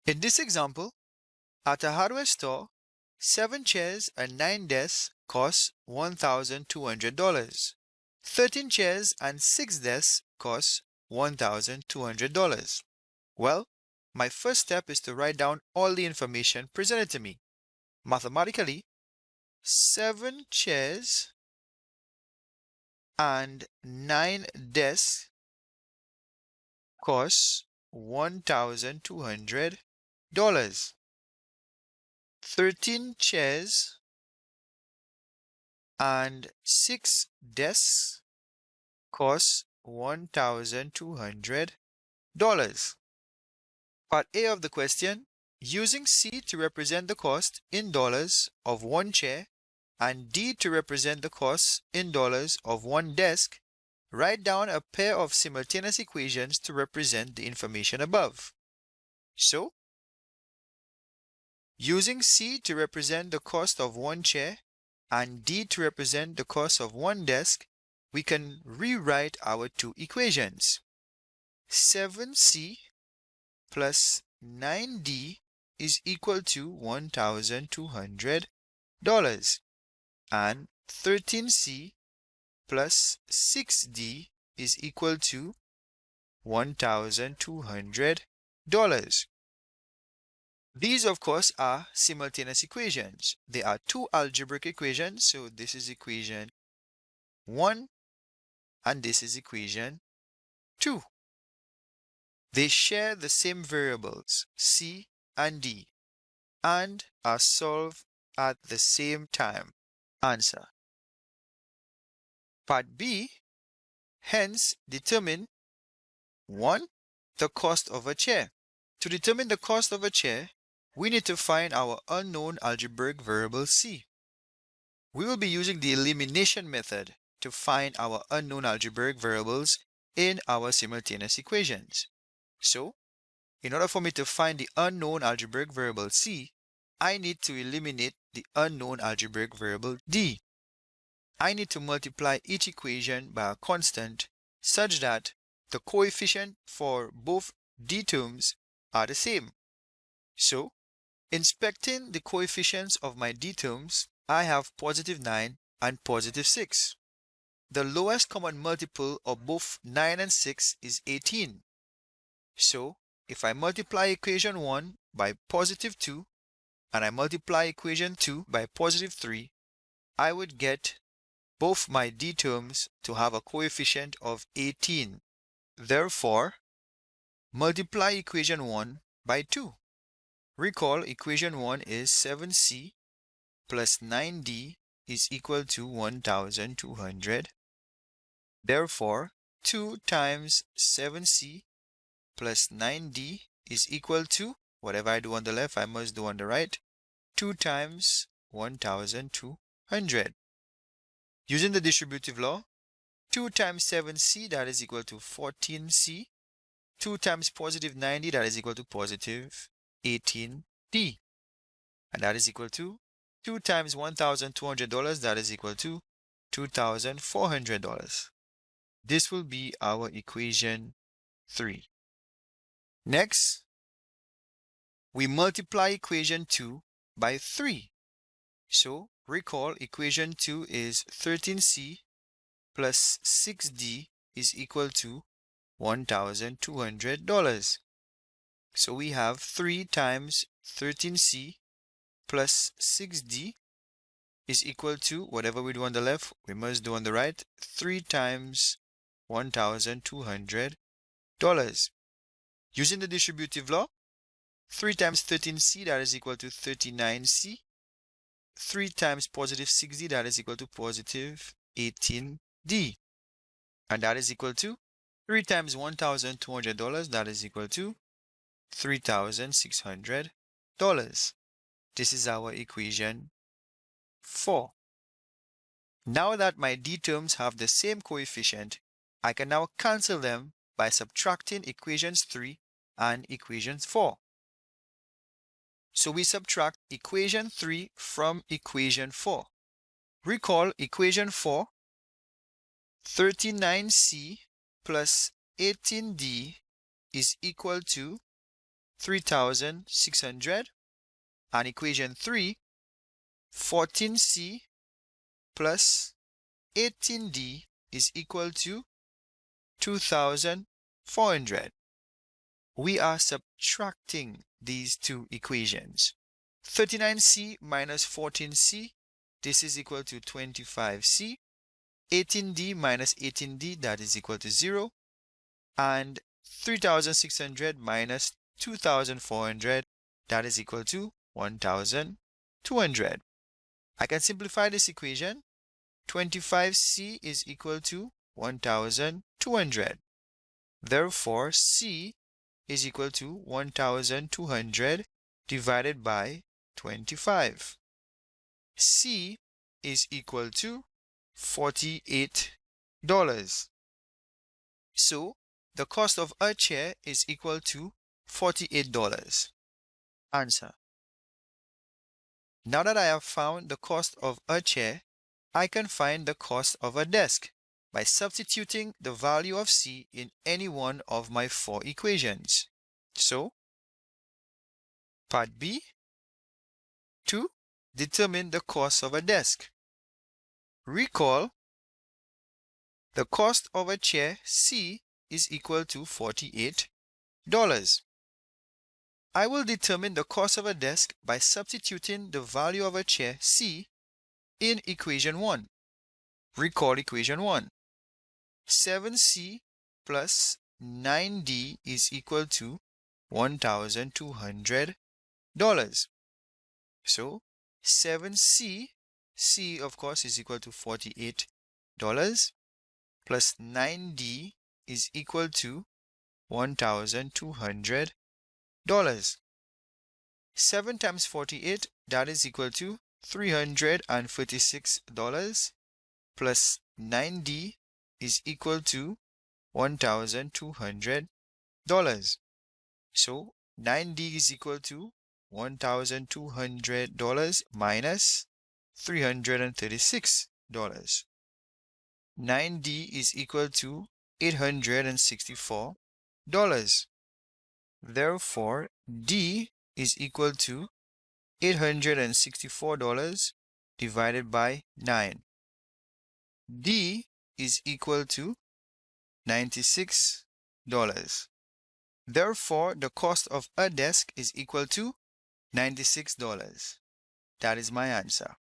In this example, at a hardware store, 7 chairs and 9 desks cost $1,200. 13 chairs and 6 desks cost $1,200. Well, my first step is to write down all the information presented to me. Mathematically, 7 chairs and 9 desks cost $1,200. 13 chairs and 6 desks cost $1,200. Part A of the question, using C to represent the cost in dollars of one chair and D to represent the cost in dollars of one desk, write down a pair of simultaneous equations to represent the information above. So, using C to represent the cost of one chair and D to represent the cost of one desk, we can rewrite our two equations. 7C plus 9D is equal to $1,200, and 13C plus 6D is equal to $1,200. These, of course, are simultaneous equations. They are two algebraic equations, so this is equation 1 and this is equation 2. They share the same variables, C and D, and are solved at the same time. Answer. Part B, hence determine 1. The cost of a chair. To determine the cost of a chair, we need to find our unknown algebraic variable C. We will be using the elimination method to find our unknown algebraic variables in our simultaneous equations. So, in order for me to find the unknown algebraic variable C, I need to eliminate the unknown algebraic variable D. I need to multiply each equation by a constant such that the coefficient for both D terms are the same. So, inspecting the coefficients of my D terms, I have positive 9 and positive 6. The lowest common multiple of both 9 and 6 is 18. So, if I multiply equation 1 by positive 2 and I multiply equation 2 by positive 3, I would get both my D terms to have a coefficient of 18. Therefore, multiply equation 1 by 2. Recall equation 1 is 7C plus 9D is equal to 1,200. Therefore, 2 times 7C plus 9D is equal to, whatever I do on the left, I must do on the right, 2 times 1,200. Using the distributive law, 2 times 7C, that is equal to 14C. 2 times positive 90, that is equal to positive 18D. And that is equal to 2 times $1,200, that is equal to $2,400. This will be our equation 3. Next, we multiply equation 2 by 3. So, recall equation 2 is 13C plus 6D is equal to $1,200. So we have 3 times 13C plus 6D is equal to, whatever we do on the left, we must do on the right, 3 times $1,200. Using the distributive law, 3 times 13C, that is equal to 39C. 3 times positive 6D, that is equal to positive 18D. And that is equal to 3 times $1,200, that is equal to $3,600. This is our equation 4. Now that my D terms have the same coefficient, I can now cancel them by subtracting equations 3 and equations 4. So we subtract equation 3 from equation 4. Recall equation 4, 39C plus 18D is equal to 3,600. And equation 3, 14C plus 18D is equal to 2,400. We are subtracting these two equations. 39C minus 14C, this is equal to 25C. 18D minus 18D, that is equal to 0. And 3,600 minus 2,400, that is equal to 1,200. I can simplify this equation. 25C is equal to 1,200. Therefore, C is equal to 1,200 divided by 25. C is equal to $48. So, the cost of a chair is equal to $48. Answer. Now that I have found the cost of a chair, I can find the cost of a desk by substituting the value of C in any one of my 4 equations. So, part B, to determine the cost of a desk. Recall, the cost of a chair C is equal to $48. I will determine the cost of a desk by substituting the value of a chair C in equation 1. Recall equation 1. 7C plus 9D is equal to $1,200. So 7C, C of course is equal to $48, plus 9D is equal to $1,200. 7 times 48, that is equal to $356, plus 9D is equal to $1,200. So 9D is equal to $1,200 minus $336. 9D is equal to $864. Therefore, D is equal to $864 divided by 9. D is equal to $96. Therefore, the cost of a desk is equal to $96. That is my answer.